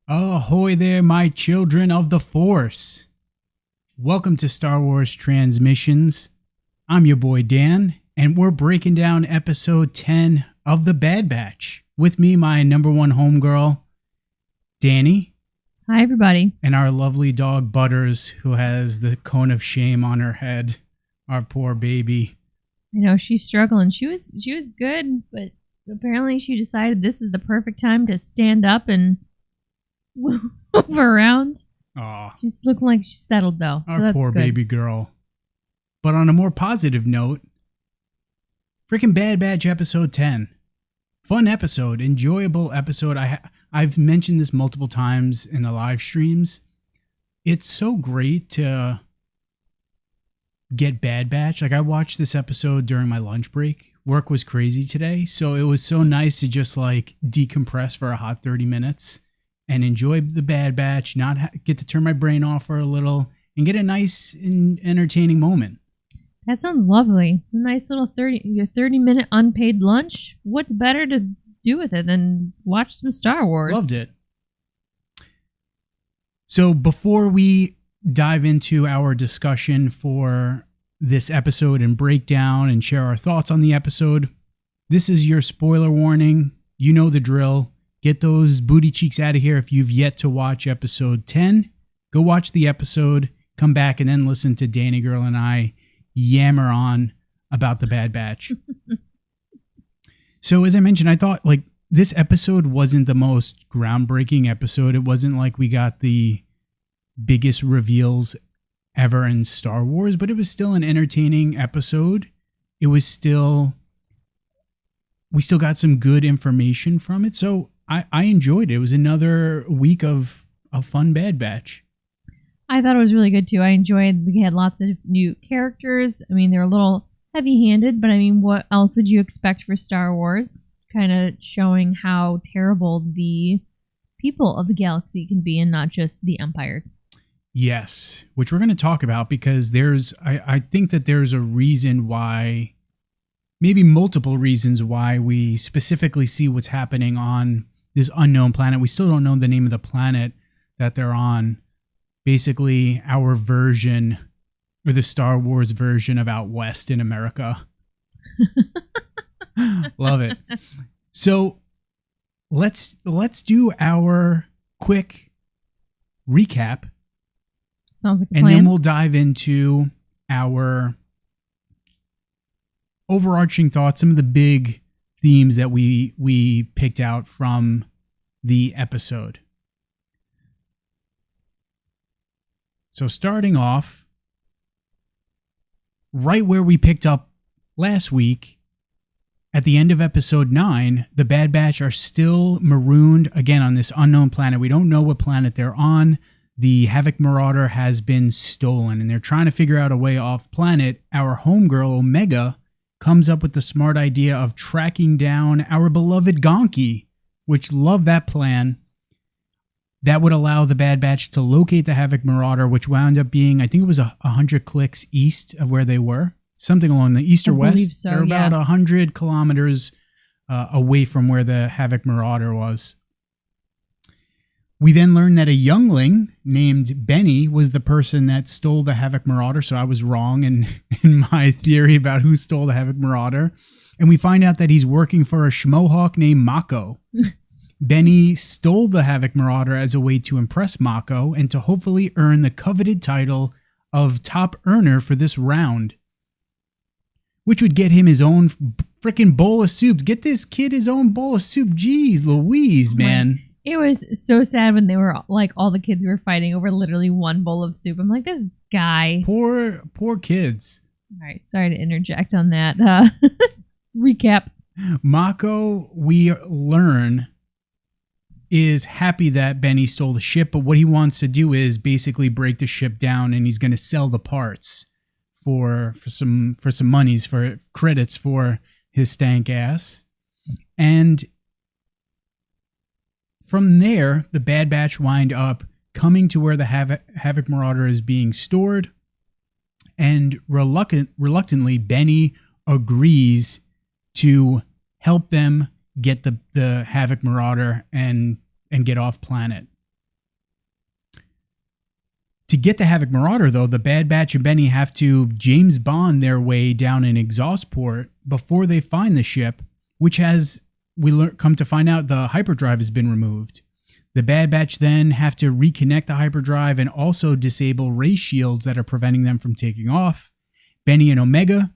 Ahoy there, my children of the Force. Welcome to Star Wars Transmissions. I'm your boy Dan, and we're breaking down episode 10 of The Bad Batch. With me, my number one homegirl, Danny. Hi, everybody. And our lovely dog, Butters, who has the cone of shame on her head. Our poor baby. I know, she's struggling. She was good, but apparently she decided this is the perfect time to stand up and move around. Aw. She's looking like she's settled, though. Our so that's poor good. baby girl. But on a more positive note, freaking Bad Batch episode 10. Fun episode, enjoyable episode. I've mentioned this multiple times in the live streams. It's so great to get Bad Batch. Like, I watched this episode during my lunch break. Work was crazy today, so it was so nice to just like decompress for a hot 30 minutes and enjoy the Bad Batch, not get to turn my brain off for a little and get a nice and entertaining moment. That sounds lovely. A nice little 30-minute unpaid lunch. What's better to do with it than watch some Star Wars? Loved it. So before we dive into our discussion for this episode and breakdown and share our thoughts on the episode, this is your spoiler warning. You know the drill. Get those booty cheeks out of here if you've yet to watch episode 10. Go watch the episode, come back, and then listen to Danny Girl and I yammer on about the Bad Batch. So as I mentioned, I thought like this episode wasn't the most groundbreaking episode. It wasn't like we got the biggest reveals ever in Star Wars, but it was still an entertaining episode. It was still, we still got some good information from it. So I enjoyed it. It was another week of a fun Bad Batch. I thought it was really good, too. I enjoyed, we had lots of new characters. I mean, they were a little heavy-handed, but I mean, what else would you expect for Star Wars? Kind of showing how terrible the people of the galaxy can be and not just the Empire. Yes, which we're going to talk about because I think that there's a reason why, maybe multiple reasons why we specifically see what's happening on this unknown planet. We still don't know the name of the planet that they're on. Basically, our version, or the Star Wars version of Out West in America. Love it. So let's do our quick recap. Sounds like a and plan. then we'll dive into our overarching thoughts, some of the big themes that we picked out from the episode. So starting off, right where we picked up last week, at the end of episode 9, the Bad Batch are still marooned, again, on this unknown planet. We don't know what planet they're on. The Havoc Marauder has been stolen, and they're trying to figure out a way off planet. Our homegirl, Omega, comes up with the smart idea of tracking down our beloved Gonki, which love that plan. That would allow the Bad Batch to locate the Havoc Marauder, which wound up being, I think it was 100 clicks east of where they were. Something along the east or west. So, they're about 100 kilometers away from where the Havoc Marauder was. We then learned that a youngling named Benny was the person that stole the Havoc Marauder, so I was wrong in my theory about who stole the Havoc Marauder. And we find out that he's working for a schmohawk named Mako. Benny stole the Havoc Marauder as a way to impress Mako and to hopefully earn the coveted title of top earner for this round, which would get him his own freaking bowl of soup. Get this kid his own bowl of soup. Jeez Louise, man. It was so sad when they were like, all the kids were fighting over literally one bowl of soup. I'm like, this guy. Poor kids. All right, sorry to interject on that. Recap. Mako, we learn, is happy that Benny stole the ship, but what he wants to do is basically break the ship down, and he's going to sell the parts for some monies, for credits for his stank ass. And from there, the Bad Batch wind up coming to where the Havoc Marauder is being stored, and reluctantly, Benny agrees to help them get the Havoc Marauder and get off planet. To get the Havoc Marauder, though, the Bad Batch and Benny have to James Bond their way down an exhaust port before they find the ship, which has, come to find out, the hyperdrive has been removed. The Bad Batch then have to reconnect the hyperdrive and also disable ray shields that are preventing them from taking off. Benny and Omega,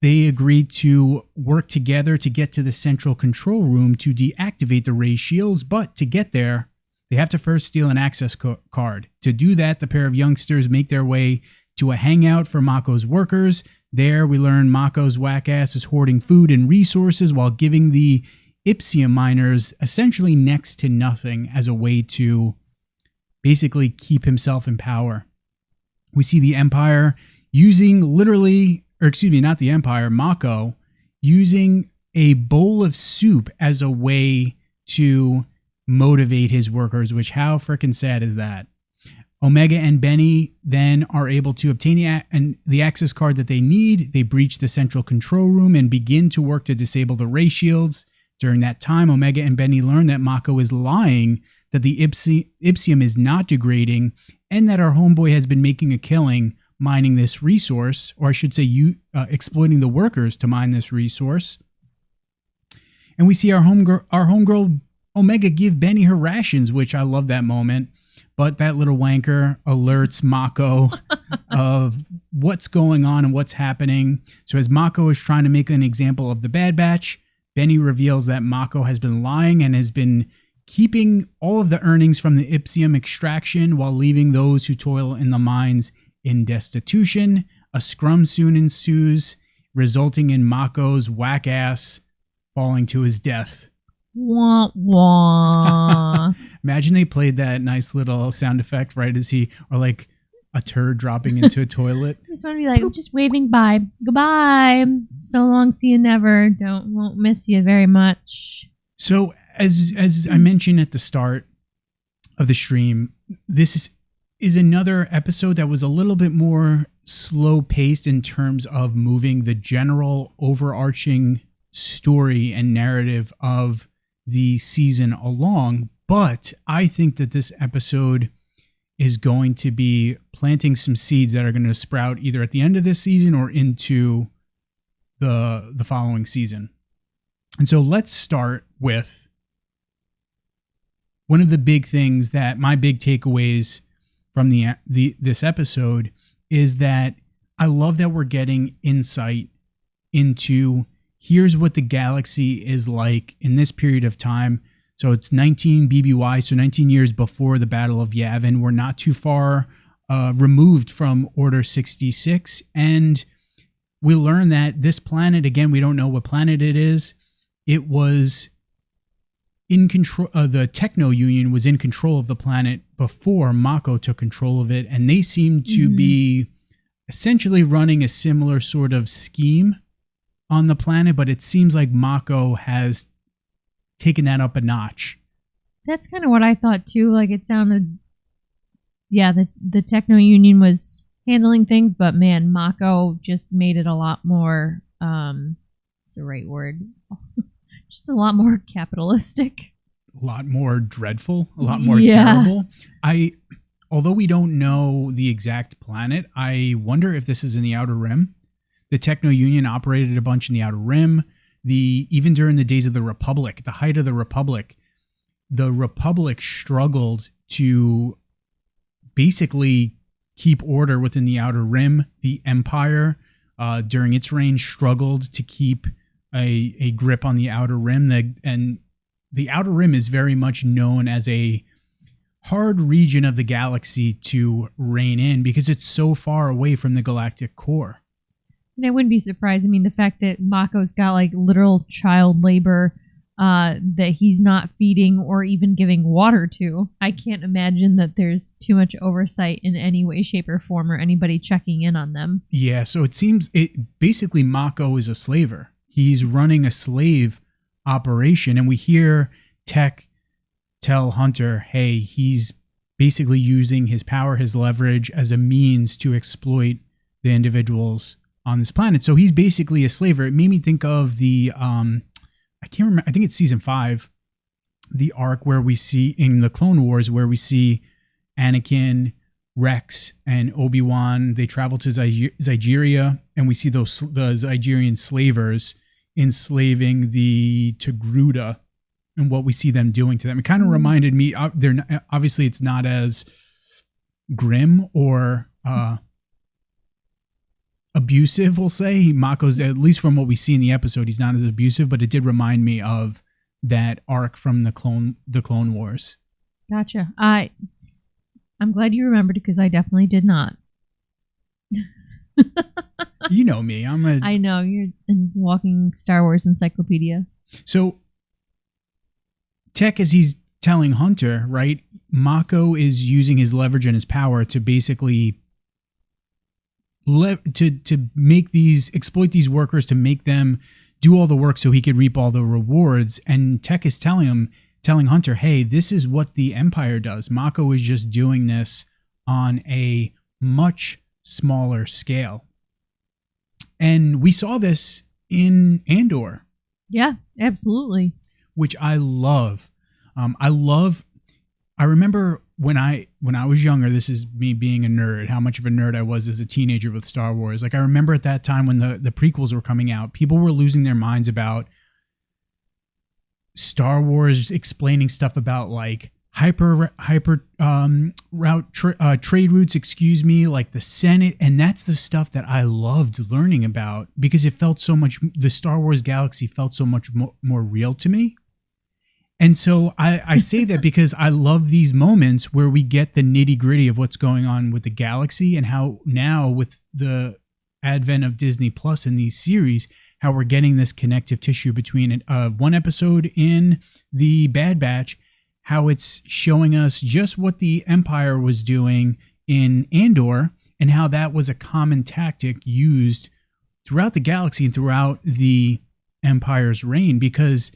they agreed to work together to get to the central control room to deactivate the ray shields, but to get there, they have to first steal an access card. To do that, the pair of youngsters make their way to a hangout for Mako's workers. There, we learn Mako's whack ass is hoarding food and resources while giving the Ipsium miners essentially next to nothing as a way to basically keep himself in power. We see the Empire using Mako using a bowl of soup as a way to motivate his workers, which how freaking sad is that? Omega and Benny then are able to obtain the access card that they need. They breach the central control room and begin to work to disable the ray shields. During that time, Omega and Benny learn that Mako is lying, that the Ipsium is not degrading, and that our homeboy has been making a killing mining this resource, or I should say exploiting the workers to mine this resource. And we see our homegirl Omega give Benny her rations, which I love that moment. But that little wanker alerts Mako of what's going on and what's happening. So as Mako is trying to make an example of the Bad Batch, Benny reveals that Mako has been lying and has been keeping all of the earnings from the Ipsium extraction while leaving those who toil in the mines in destitution. A scrum soon ensues, resulting in Mako's whack ass falling to his death. Wah, wah. Imagine they played that nice little sound effect right as or like a turd dropping into a toilet. Just want to be like, just waving bye. Goodbye. So long, see you never. Won't miss you very much. So as I mentioned at the start of the stream, this is another episode that was a little bit more slow paced in terms of moving the general overarching story and narrative of the season along, but I think that this episode is going to be planting some seeds that are going to sprout either at the end of this season or into the following season. And so let's start with one of the big things that my big takeaways from this episode is that I love that we're getting insight into here's what the galaxy is like in this period of time. So it's 19 BBY, so 19 years before the Battle of Yavin. We're not too far removed from Order 66. And we learn that this planet, again, we don't know what planet it is. It was in control, the Techno Union was in control of the planet before Mako took control of it. And they seem to be essentially running a similar sort of scheme on the planet, but it seems like Mako has taken that up a notch. That's kind of what I thought too. Like it sounded, the Techno Union was handling things, but man, Mako just made it a lot more, what's the right word? Just a lot more capitalistic. A lot more dreadful, a lot more terrible. Although we don't know the exact planet, I wonder if this is in the Outer Rim. The Techno Union operated a bunch in the Outer Rim. Even during the days of the Republic, the height of the Republic struggled to basically keep order within the Outer Rim. The Empire, during its reign, struggled to keep a grip on the Outer Rim. And the Outer Rim is very much known as a hard region of the galaxy to reign in because it's so far away from the galactic core. And I wouldn't be surprised. I mean, the fact that Mako's got like literal child labor that he's not feeding or even giving water to. I can't imagine that there's too much oversight in any way, shape, or form or anybody checking in on them. Yeah, so it seems basically Mako is a slaver. He's running a slave operation, and we hear Tech tell Hunter, hey, he's basically using his power, his leverage as a means to exploit the individuals on this planet. So he's basically a slaver. It made me think of the, I can't remember, I think it's season 5, the arc where we see in the Clone Wars, where we see Anakin Rex and Obi-Wan, they travel to Zygeria, and we see the Zygerian slavers enslaving the Togruta and what we see them doing to them. It kind of reminded me, obviously it's not as grim or abusive, we'll say. Mako's, at least from what we see in the episode, he's not as abusive, but it did remind me of that arc from the Clone Wars. Gotcha. I'm glad you remembered because I definitely did not. You know me. I know, you're a walking Star Wars encyclopedia. So, Tech, as he's telling Hunter, right, Mako is using his leverage and his power to basically to exploit these workers, to make them do all the work so he could reap all the rewards. And Tech is telling Hunter, hey, this is what the Empire does. Mako is just doing this on a much smaller scale. And we saw this in Andor. Yeah, absolutely. Which I love. I remember when I was younger, this is me being a nerd, how much of a nerd I was as a teenager with Star Wars. Like, I remember at that time when the prequels were coming out, people were losing their minds about Star Wars explaining stuff about like trade routes, like the Senate. And that's the stuff that I loved learning about because it felt so much, the Star Wars galaxy felt so much more real to me. And so I say that because I love these moments where we get the nitty gritty of what's going on with the galaxy and how now with the advent of Disney Plus in these series, how we're getting this connective tissue between one episode in the Bad Batch, how it's showing us just what the Empire was doing in Andor and how that was a common tactic used throughout the galaxy and throughout the Empire's reign, because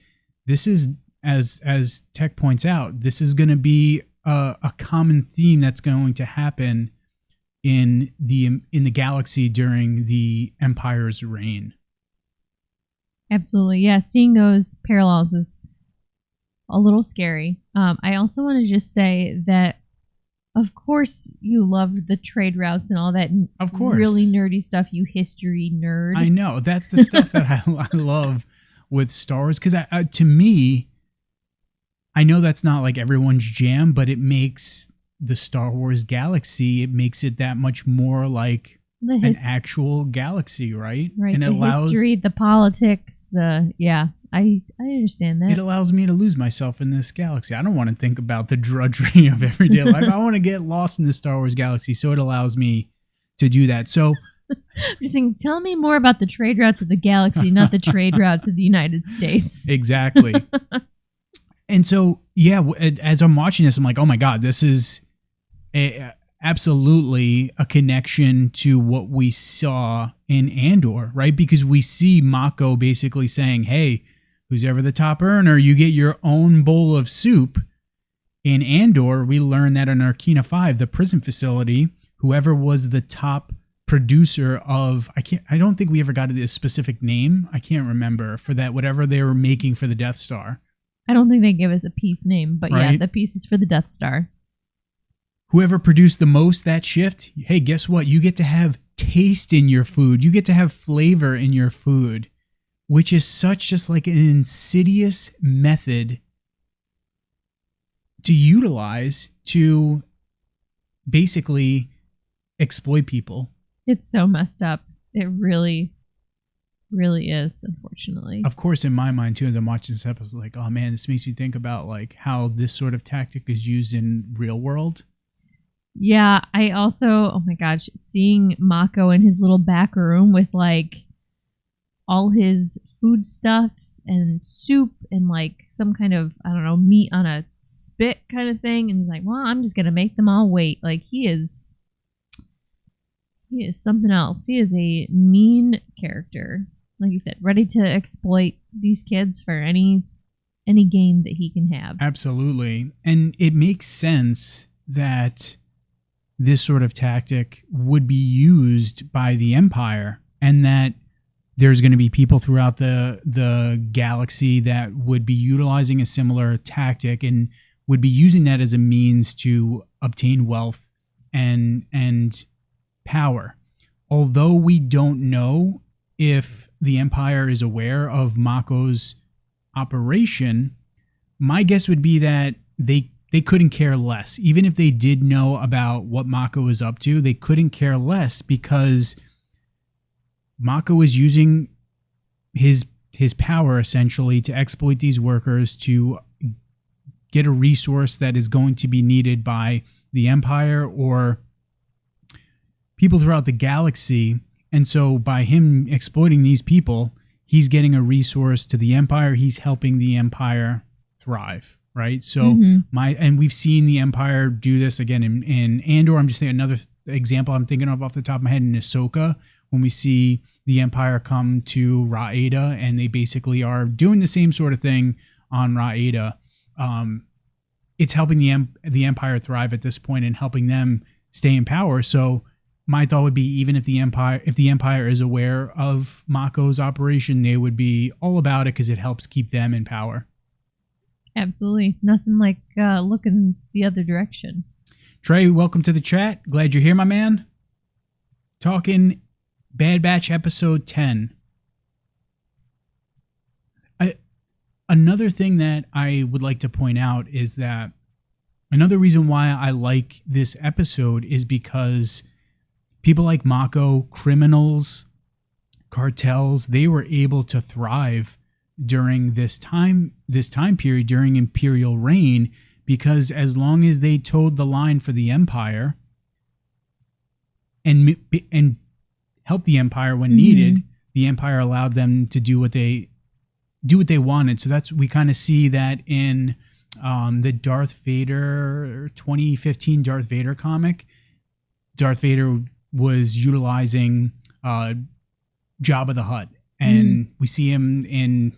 this is, as Tech points out, this is going to be a common theme that's going to happen in the galaxy during the Empire's reign. Absolutely. Yeah, seeing those parallels is a little scary. I also want to just say that, of course, you love the trade routes and all that. Of course. Really nerdy stuff, you history nerd. I know. That's the stuff that I love with Star Wars. Because to me, I know that's not like everyone's jam, but it makes the Star Wars galaxy, it makes it that much more like an actual galaxy, right? Right. And the history, the politics, I understand that. It allows me to lose myself in this galaxy. I don't want to think about the drudgery of everyday life. I want to get lost in the Star Wars galaxy, so it allows me to do that. So just saying, tell me more about the trade routes of the galaxy, not the trade routes of the United States. Exactly. And so, yeah, as I'm watching this, I'm like, oh my God, this is absolutely a connection to what we saw in Andor, right? Because we see Mako basically saying, hey, who's ever the top earner, you get your own bowl of soup. In Andor, we learn that in Arkina 5, the prison facility, whoever was the top producer of, I don't think we ever got a specific name. I can't remember for that, whatever they were making for the Death Star. I don't think they give us a piece name, but right? Yeah, the piece is for the Death Star. Whoever produced the most that shift, hey, guess what? You get to have taste in your food. You get to have flavor in your food, which is such just like an insidious method to utilize to basically exploit people. It's so messed up. It really is, unfortunately. Of course, in my mind too, as I'm watching this episode, like, oh man, this makes me think about like how this sort of tactic is used in real world. Yeah, I also, oh my gosh, seeing Mako in his little back room with like all his foodstuffs and soup and like some kind of, I don't know, meat on a spit kind of thing, and he's like, well, I'm just gonna make them all wait. Like he is something else. He is a mean character. Like you said, ready to exploit these kids for any gain that he can have. Absolutely. And it makes sense that this sort of tactic would be used by the Empire, and that there's going to be people throughout the galaxy that would be utilizing a similar tactic and would be using that as a means to obtain wealth and power. Although we don't know if the Empire is aware of Mako's operation, my guess would be that they couldn't care less. Even if they did know about what Mako was up to, they couldn't care less because Mako is using his power essentially to exploit these workers to get a resource that is going to be needed by the Empire or people throughout the galaxy. And so by him exploiting these people, he's getting a resource to the Empire. He's helping the Empire thrive, right? So and we've seen the Empire do this again in Andor. I'm just thinking another example I'm thinking of off the top of my head in Ahsoka, when we see the Empire come to Raeda and they basically are doing the same sort of thing on Raeda. It's helping the Empire thrive at this point and helping them stay in power. So my thought would be, even if the Empire is aware of Mako's operation, they would be all about it because it helps keep them in power. Absolutely. Nothing like looking the other direction. Trey, welcome to the chat. Glad you're here, my man. Talking Bad Batch episode 10. Another thing that I would like to point out is that another reason why I like this episode is because people like Mako, criminals, cartels, they were able to thrive during this time period, during Imperial reign, because as long as they towed the line for the Empire and helped the Empire when needed, the Empire allowed them to do what they wanted. So we kind of see that in the Darth Vader 2015 Darth Vader comic. Darth Vader was utilizing Jabba the Hutt, and we see him in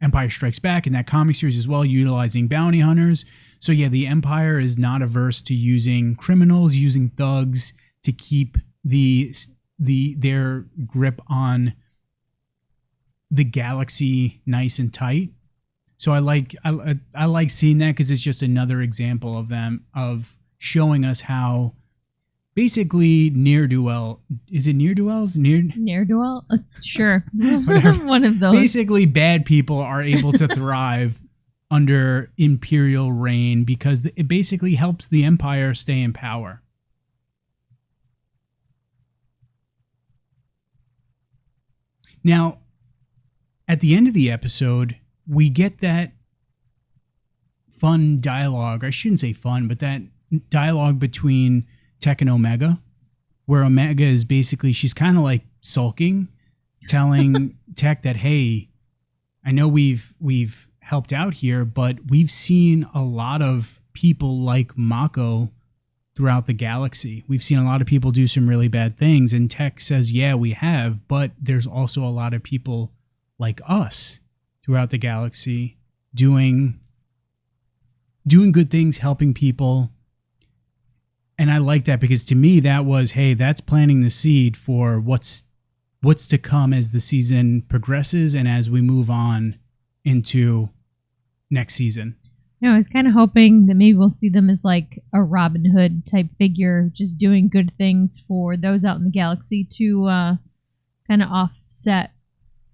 Empire Strikes Back in that comic series as well, utilizing bounty hunters. So yeah, the Empire is not averse to using criminals, using thugs to keep their grip on the galaxy nice and tight. So I like seeing that because it's just another example of showing us how basically ne'er-do-well. Is it ne'er-do-wells? Ne'er-do-well? Sure. Whatever. One of those. Basically, bad people are able to thrive under Imperial reign because it basically helps the Empire stay in power. Now, at the end of the episode, we get that fun dialogue. I shouldn't say fun, but that dialogue between Tech and Omega, where Omega is basically, she's kind of like sulking, telling Tech that, hey, I know we've helped out here, but we've seen a lot of people like Mako throughout the galaxy. We've seen a lot of people do some really bad things. And Tech says, yeah, we have, but there's also a lot of people like us throughout the galaxy doing good things, helping people. And I like that because to me that was, hey, that's planting the seed for what's to come as the season progresses and as we move on into next season. I was kind of hoping that maybe we'll see them as like a Robin Hood type figure, just doing good things for those out in the galaxy to kind of offset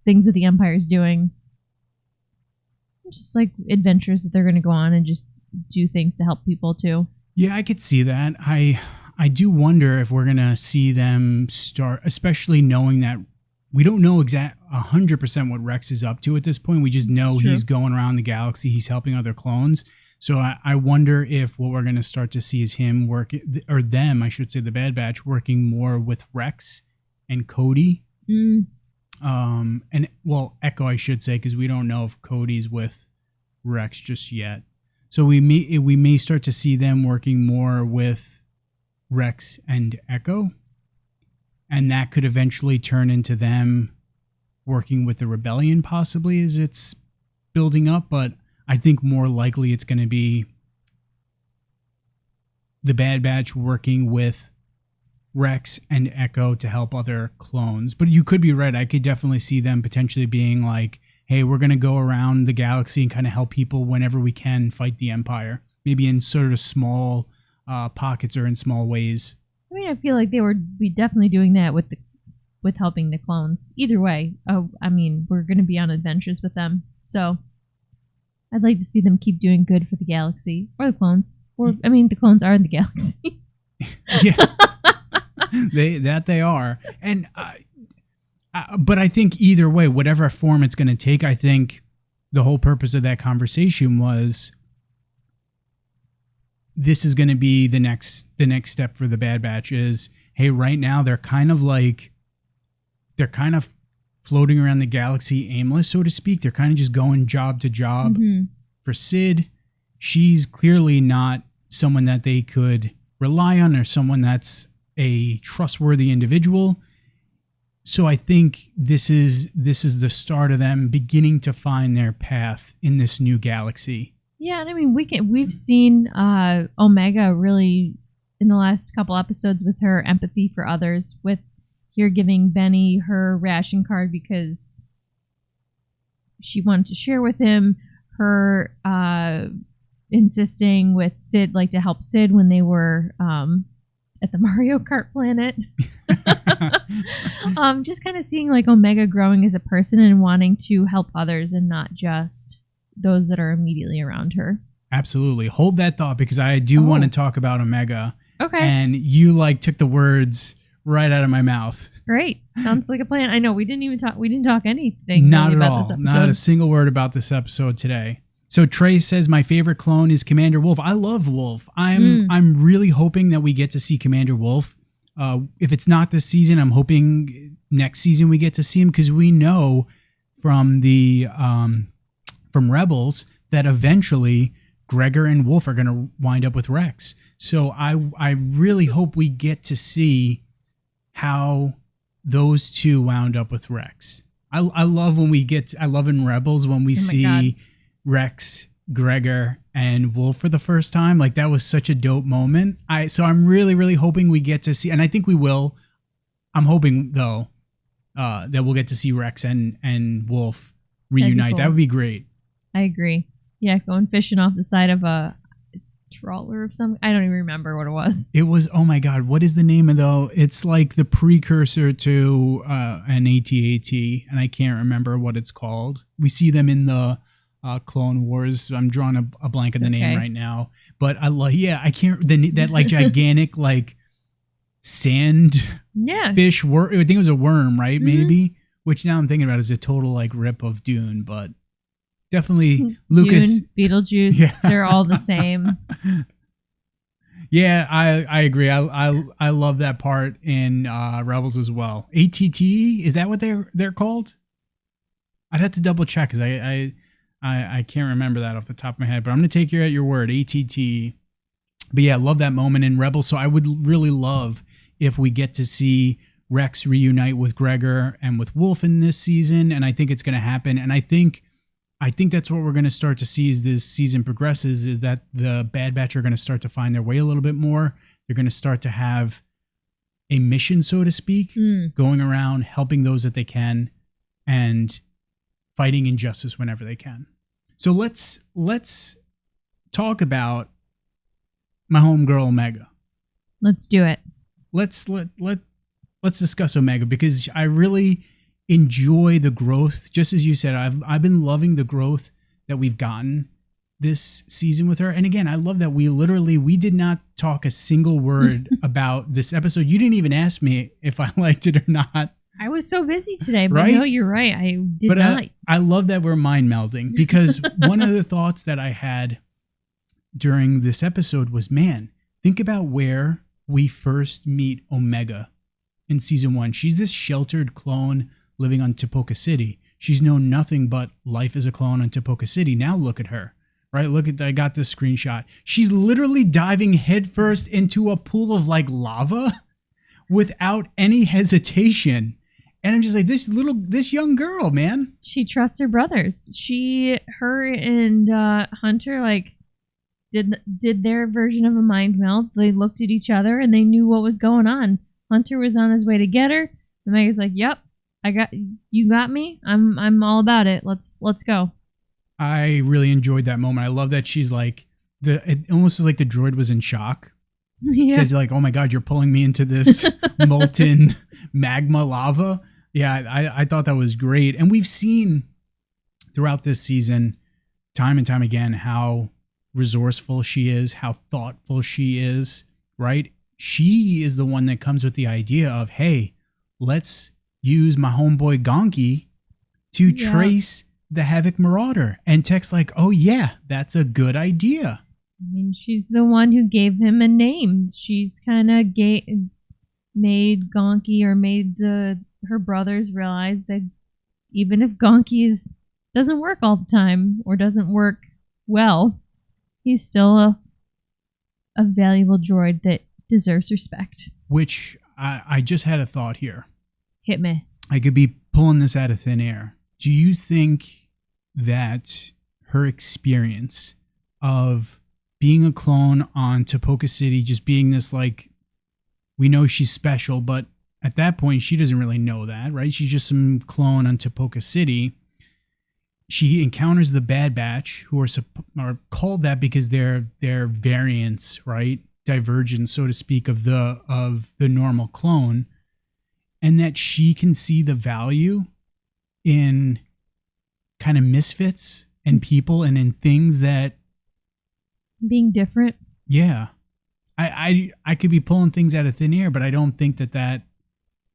things that the Empire's doing. Just like adventures that they're going to go on and just do things to help people too. Yeah, I could see that. I do wonder if we're going to see them start, especially knowing that we don't know 100% what Rex is up to at this point. We just know he's going around the galaxy. He's helping other clones. So I wonder if what we're going to start to see is him or them, I should say, the Bad Batch, working more with Rex and Cody. Echo, I should say, because we don't know if Cody's with Rex just yet. So we may start to see them working more with Rex and Echo, and that could eventually turn into them working with the Rebellion, possibly, as it's building up. But I think more likely it's going to be the Bad Batch working with Rex and Echo to help other clones. But you could be right. I could definitely see them potentially being like, hey, we're going to go around the galaxy and kind of help people whenever we can fight the Empire. Maybe in sort of small pockets or in small ways. I mean, I feel like they would be definitely doing that with helping the clones. Either way, I mean, we're going to be on adventures with them, so I'd like to see them keep doing good for the galaxy or the clones. Or I mean, the clones are in the galaxy. Yeah, they are, and but I think either way, whatever form it's going to take, I think the whole purpose of that conversation was this is going to be the next step for the Bad Batch. Is, hey, right now they're kind of floating around the galaxy aimless, so to speak. They're kind of just going job to job. For Sid, she's clearly not someone that they could rely on or someone that's a trustworthy individual. So I think this is the start of them beginning to find their path in this new galaxy. Yeah, and I mean we've seen Omega really in the last couple episodes with her empathy for others, with here giving Benny her ration card because she wanted to share with him, her insisting with Sid, like to help Sid when they were at the Mario Kart planet. Just kind of seeing like Omega growing as a person and wanting to help others and not just those that are immediately around her. Absolutely. Hold that thought, because I do want to talk about Omega. Okay. And you took the words right out of my mouth. Great. Sounds like a plan. I know we didn't talk anything not really at about all. this episode. Not a single word about this episode today. So Trey says my favorite clone is Commander Wolf. I love Wolf. I'm really hoping that we get to see Commander Wolf. If it's not this season, I'm hoping next season we get to see him, because we know from the from Rebels that eventually Gregor and Wolf are going to wind up with Rex. So I really hope we get to see how those two wound up with Rex. I love in Rebels when we see Rex, Gregor, and Wolf for the first time. Like, that was such a dope moment. So I'm really, really hoping we get to see, and I think we will. I'm hoping though that we'll get to see Rex and Wolf reunite. Cool. That would be great. I agree. Yeah, going fishing off the side of a trawler or something. I don't even remember what it was. It was, oh my God, what is the name of though? It's like the precursor to an AT-AT, and I can't remember what it's called. We see them in the Clone Wars. I'm drawing a blank of the name right now, but I can't, that like gigantic like sand fish worm. I think it was a worm, right? Maybe, which now I'm thinking about is a total like rip of Dune, but definitely Lucas. Dune, Beetlejuice, they're all the same. Yeah, I agree. I love that part in Rebels as well. ATT, is that what they're called? I'd have to double check because I can't remember that off the top of my head, but I'm going to take you at your word, ATT. But yeah, love that moment in Rebels. So I would really love if we get to see Rex reunite with Gregor and with Wolf in this season, and I think it's going to happen. And I think that's what we're going to start to see as this season progresses, is that the Bad Batch are going to start to find their way a little bit more. They're going to start to have a mission, so to speak, going around helping those that they can and fighting injustice whenever they can. So let's talk about my homegirl Omega. Let's do it. Let's discuss Omega, because I really enjoy the growth. Just as you said, I've been loving the growth that we've gotten this season with her. And again, I love that we did not talk a single word about this episode. You didn't even ask me if I liked it or not. I was so busy today, but right? No, you're right. I did not. I love that we're mind melding, because one of the thoughts that I had during this episode was, man, think about where we first meet Omega in season 1. She's this sheltered clone living on Tipoca City. She's known nothing but life as a clone on Tipoca City. Now look at her, right? I got this screenshot. She's literally diving headfirst into a pool of like lava without any hesitation. And I'm just like, this young girl, man. She trusts her brothers. Her and Hunter like did their version of a mind meld. They looked at each other and they knew what was going on. Hunter was on his way to get her. And Mega's like, "Yep, you got me. I'm all about it. Let's go." I really enjoyed that moment. I love that she's like it almost was like the droid was in shock Yeah. That like, oh my God, you're pulling me into this molten magma lava. Yeah, I thought that was great. And we've seen throughout this season, time and time again, how resourceful she is, how thoughtful she is, right? She is the one that comes with the idea of, hey, let's use my homeboy Gonki to trace the Havoc Marauder. And Tech's like, oh yeah, that's a good idea. I mean, she's the one who gave him a name. She's kind of made Gonki, or made her brothers realize that even if Gonki doesn't work all the time or doesn't work well, he's still a valuable droid that deserves respect. Which I just had a thought here. Hit me. I could be pulling this out of thin air. Do you think that her experience of being a clone on Tapoka City, just being this, like, we know she's special, but at that point she doesn't really know that, right? She's just some clone on Tapoka City. She encounters the Bad Batch, who are called that because they're variants, right? Divergence, so to speak, of the normal clone, and that she can see the value in kind of misfits and people and in things that being different. Yeah. I could be pulling things out of thin air, but I don't think that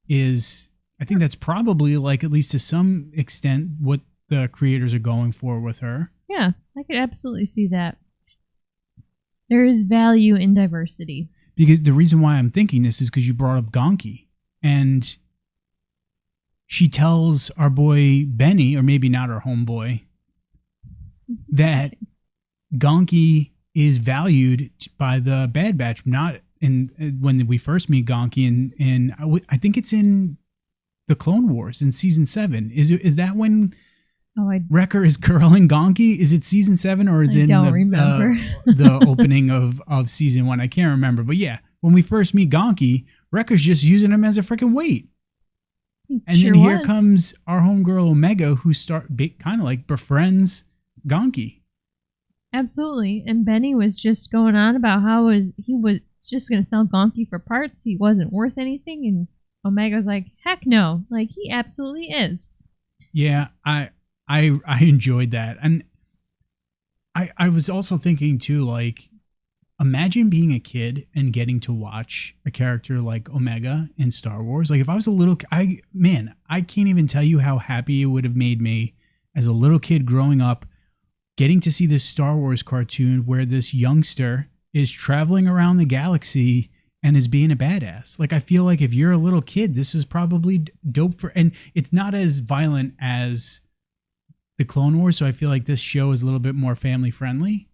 is, I think that's probably, like, at least to some extent, what the creators are going for with her. Yeah, I could absolutely see that. There is value in diversity. Because the reason why I'm thinking this is because you brought up Gonki, and she tells our boy Benny, or maybe not our homeboy, that Gonki is valued by the Bad Batch, not when we first meet Gonki, and I think it's in the Clone Wars in season 7. Is that when Wrecker is curling Gonki? Is it season 7 or is it remember. The opening of season 1? I can't remember, but yeah, when we first meet Gonki, Wrecker's just using him as a freaking weight. And then here comes our homegirl Omega, who kind of like befriends Gonki. Absolutely. And Benny was just going on about how he was just going to sell Gonki for parts. He wasn't worth anything. And Omega's like, heck no. Like, he absolutely is. Yeah, I enjoyed that. And I was also thinking too, like, imagine being a kid and getting to watch a character like Omega in Star Wars. Like, if I was a little, I can't even tell you how happy it would have made me as a little kid growing up, getting to see this Star Wars cartoon where this youngster is traveling around the galaxy and is being a badass. Like, I feel like if you're a little kid, this is probably dope and it's not as violent as the Clone Wars, so I feel like this show is a little bit more family friendly.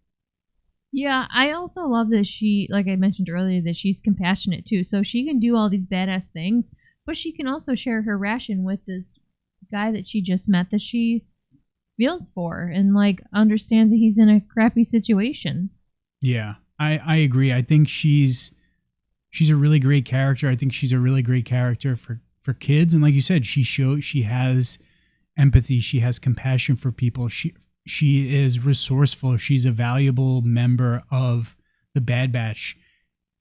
Yeah, I also love that she, like I mentioned earlier, that she's compassionate too. So she can do all these badass things, but she can also share her ration with this guy that she just met that she feels for and, like, understand that he's in a crappy situation. Yeah, I agree. I think she's a really great character. I think she's a really great character for kids. And like you said, she has empathy. She has compassion for people. She is resourceful. She's a valuable member of the Bad Batch.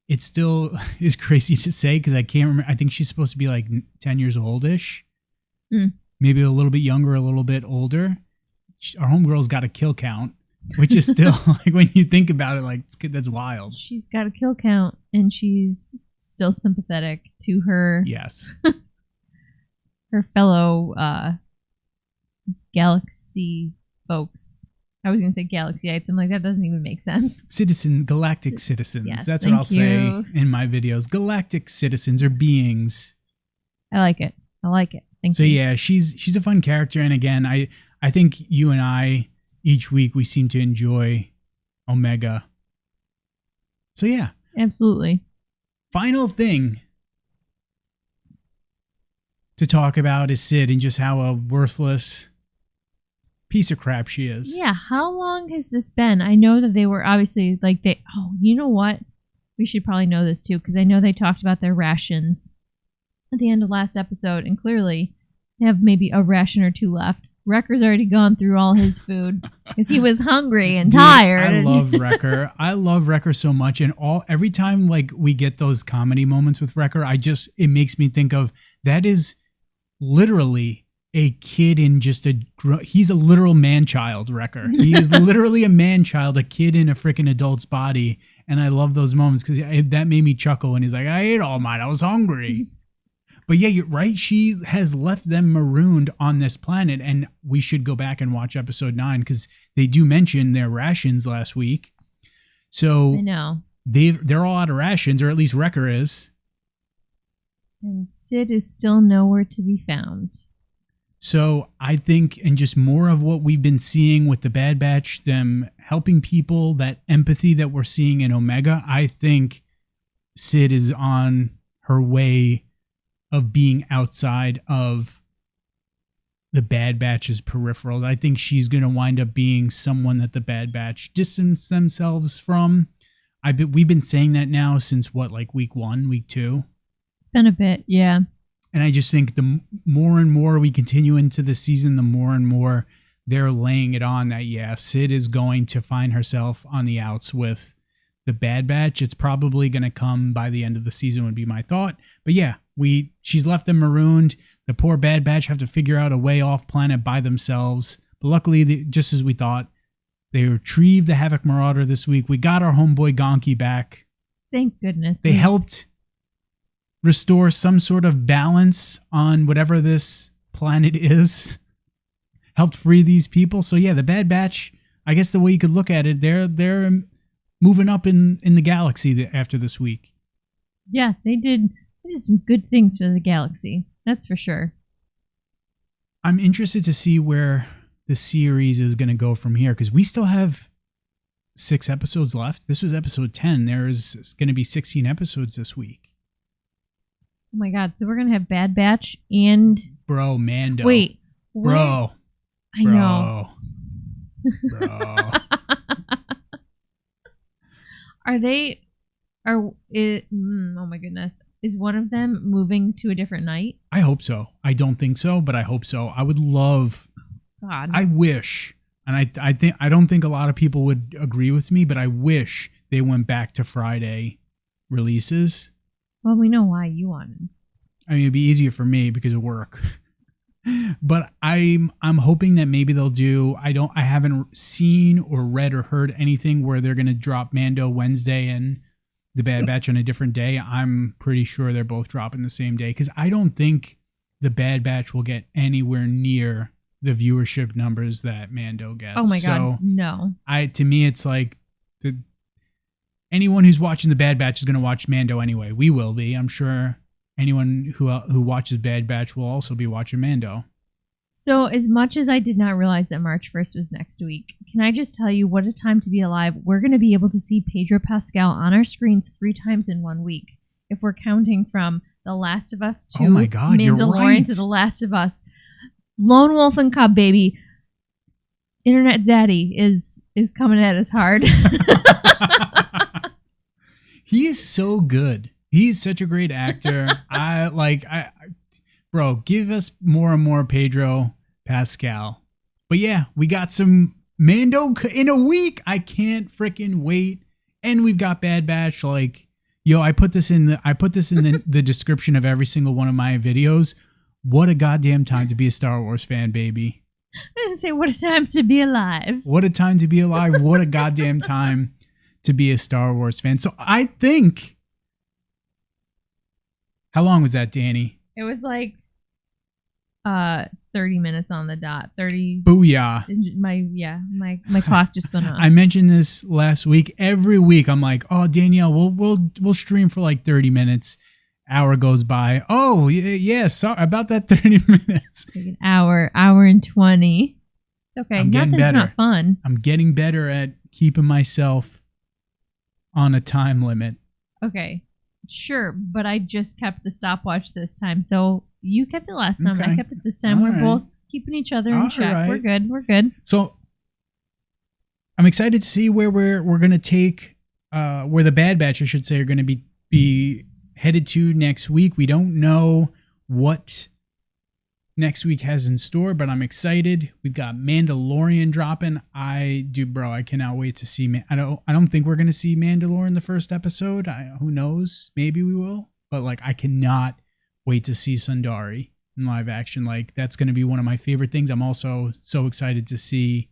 It still is crazy to say because I can't remember. I think she's supposed to be like 10 years oldish. Maybe a little bit younger, a little bit older. Our homegirl's got a kill count, which is still, like, when you think about it, like, that's wild. She's got a kill count, and she's still sympathetic to her. Yes. Her fellow galaxy folks. I was going to say galaxyites. I'm like, that doesn't even make sense. Galactic citizens. Yes, that's what I'll say in my videos. Galactic citizens or beings. I like it. Thank you. So yeah, she's a fun character, and again, I think you and I, each week, we seem to enjoy Omega. So yeah. Absolutely. Final thing to talk about is Sid and just how a worthless piece of crap she is. Yeah, how long has this been? I know that they were obviously, like, you know what? We should probably know this too, because I know they talked about their rations at the end of last episode, and clearly they have maybe a ration or two left. Wrecker's already gone through all his food because he was hungry and Dude, tired. I love Wrecker. I love Wrecker so much, and every time like we get those comedy moments with Wrecker, it makes me think of that is literally a kid in just he's a literal man-child. Wrecker. He is literally a man-child, a kid in a freaking adult's body, and I love those moments because that made me chuckle. And he's like, "I ate all mine. I was hungry." But yeah, you're right. She has left them marooned on this planet, and we should go back and watch episode 9 because they do mention their rations last week. So I know they're all out of rations, or at least Wrecker is. And Sid is still nowhere to be found. So I think, and just more of what we've been seeing with the Bad Batch, them helping people, that empathy that we're seeing in Omega, I think Sid is on her way of being outside of the Bad Batch's peripheral. I think she's going to wind up being someone that the Bad Batch distance themselves from. We've been saying that now since like week 1, week 2. It's been a bit, yeah. And I just think the more and more we continue into the season, the more and more they're laying it on that, yeah, Sid is going to find herself on the outs with the Bad Batch. It's probably going to come by the end of the season would be my thought. But yeah, she's left them marooned. The poor Bad Batch have to figure out a way off planet by themselves. But luckily, just as we thought, they retrieved the Havoc Marauder this week. We got our homeboy Gonki back. Thank goodness. They helped restore some sort of balance on whatever this planet is. Helped free these people. So yeah, the Bad Batch, I guess the way you could look at it, they're moving up in the galaxy after this week. Yeah, they did some good things for the galaxy. That's for sure. I'm interested to see where the series is going to go from here, because we still have 6 episodes left. This was episode 10. There's going to be 16 episodes this week. Oh my god, so we're going to have Bad Batch and... Bro, Mando. Wait. Bro. I know. Bro. Oh my goodness. Is one of them moving to a different night? I hope so. I don't think so, but I hope so. I would love... God. I wish, and I don't think a lot of people would agree with me, but I wish they went back to Friday releases. Well, we know why you wanted. I mean, it'd be easier for me because of work. But I'm hoping that maybe they'll do. I haven't seen or read or heard anything where they're going to drop Mando Wednesday and the Bad Batch on a different day. I'm pretty sure they're both dropping the same day, because I don't think the Bad Batch will get anywhere near the viewership numbers that Mando gets. Oh my god, so no. To me, it's like anyone who's watching the Bad Batch is going to watch Mando anyway. We will be. I'm sure anyone who watches Bad Batch will also be watching Mando. So as much as I did not realize that March 1st was next week, can I just tell you what a time to be alive? We're going to be able to see Pedro Pascal on our screens 3 times in 1 week. If we're counting from The Last of Us to oh my god, Mandalorian you're right. to The Last of Us. Lone Wolf and Cub, baby. Internet Zaddy is coming at us hard. He is so good. He's such a great actor. Bro, give us more and more Pedro Pascal. But yeah, we got some Mando in a week. I can't freaking wait. And we've got Bad Batch. Like, yo, I put this in the description of every single one of my videos. What a goddamn time to be a Star Wars fan, baby. I was going to say, what a time to be alive. What a time to be alive. What a goddamn time to be a Star Wars fan. So I think... How long was that, Danny? It was like 30 minutes on the dot. 30. Booyah. My clock just went on. I mentioned this last week. Every week I'm like, oh, Danielle, we'll stream for like 30 minutes. Hour goes by. Oh, yeah, sorry about that 30 minutes. Like an hour and 20. It's okay. Nothing's not fun. I'm getting better at keeping myself on a time limit. Okay. Sure, but I just kept the stopwatch this time. So you kept it last time. Okay. I kept it this time. We're both keeping each other in check. Right. We're good. So I'm excited to see where we're going to take, where the Bad Batch, I should say, are going to be headed to next week. We don't know what next week has in store, but I'm excited. We've got Mandalorian dropping. I cannot wait to see. I don't think we're gonna see Mandalorian the first episode. Who knows? Maybe we will. But like, I cannot wait to see Sundari in live action. Like, that's gonna be one of my favorite things. I'm also so excited to see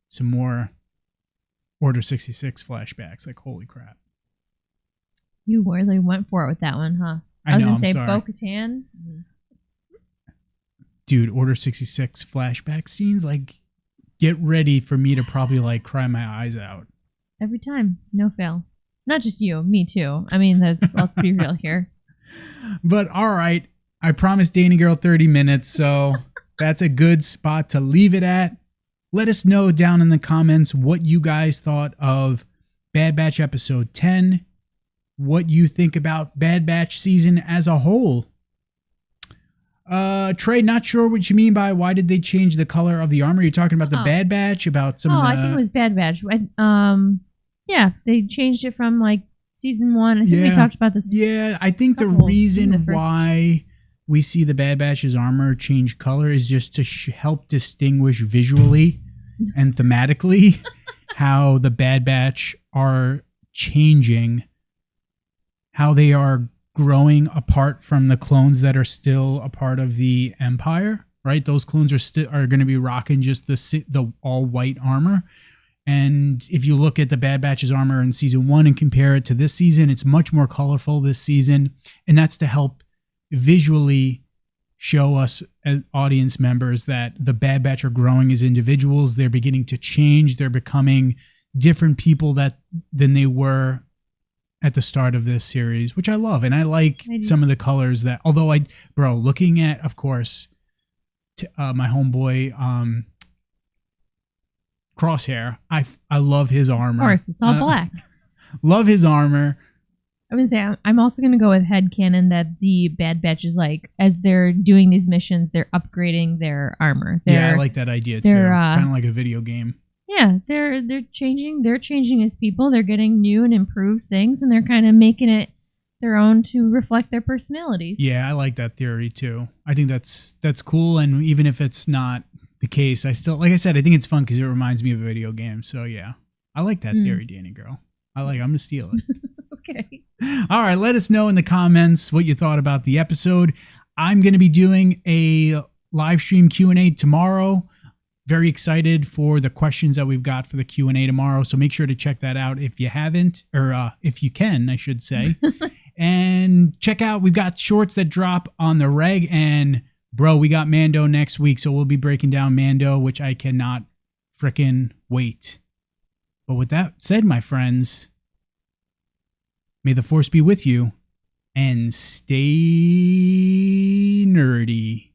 some more Order 66 flashbacks. Like, holy crap! You really went for it with that one, huh? I know. was gonna say sorry. Bo-Katan. Dude, Order 66 flashback scenes, like, get ready for me to probably, like, cry my eyes out. Every time. No fail. Not just you, me too. I mean, let's be real here. But, all right, I promised Danny Girl 30 minutes, so that's a good spot to leave it at. Let us know down in the comments what you guys thought of Bad Batch Episode 10, what you think about Bad Batch season as a whole. Trey, not sure what you mean by why did they change the color of the armor? You're talking about the Bad Batch, about some of the... I think it was Bad Batch. Yeah, they changed it from like season 1. I think we talked about this. Yeah, I think the reason why we see the Bad Batch's armor change color is just to help distinguish visually and thematically how the Bad Batch are changing, how they are growing apart from the clones that are still a part of the Empire, right? Those clones are going to be rocking just the all white armor. And if you look at the Bad Batch's armor in season 1 and compare it to this season, it's much more colorful this season. And that's to help visually show us as audience members that the Bad Batch are growing as individuals. They're beginning to change. They're becoming different people than they were at the start of this series, which I love. And I like some of the colors that, although looking at, of course, my homeboy, Crosshair, I love his armor. Of course, it's all black. Love his armor. I'm going to say, I'm also going to go with headcanon that the Bad Batch is like, as they're doing these missions, they're upgrading their armor. I like that idea too. Kind of like a video game. Yeah, they're changing. They're changing as people. They're getting new and improved things, and they're kind of making it their own to reflect their personalities. Yeah, I like that theory too. I think that's cool. And even if it's not the case, I still, like I said, I think it's fun because it reminds me of a video game. So yeah, I like that theory, Danny Girl. I'm gonna steal it. Okay. All right, let us know in the comments what you thought about the episode. I'm gonna be doing a live stream Q&A tomorrow. Very excited for the questions that we've got for the Q&A tomorrow. So make sure to check that out if you haven't, or if you can, I should say. And check out, we've got shorts that drop on the reg. And bro, we got Mando next week. So we'll be breaking down Mando, which I cannot frickin' wait. But with that said, my friends, may the Force be with you and stay nerdy.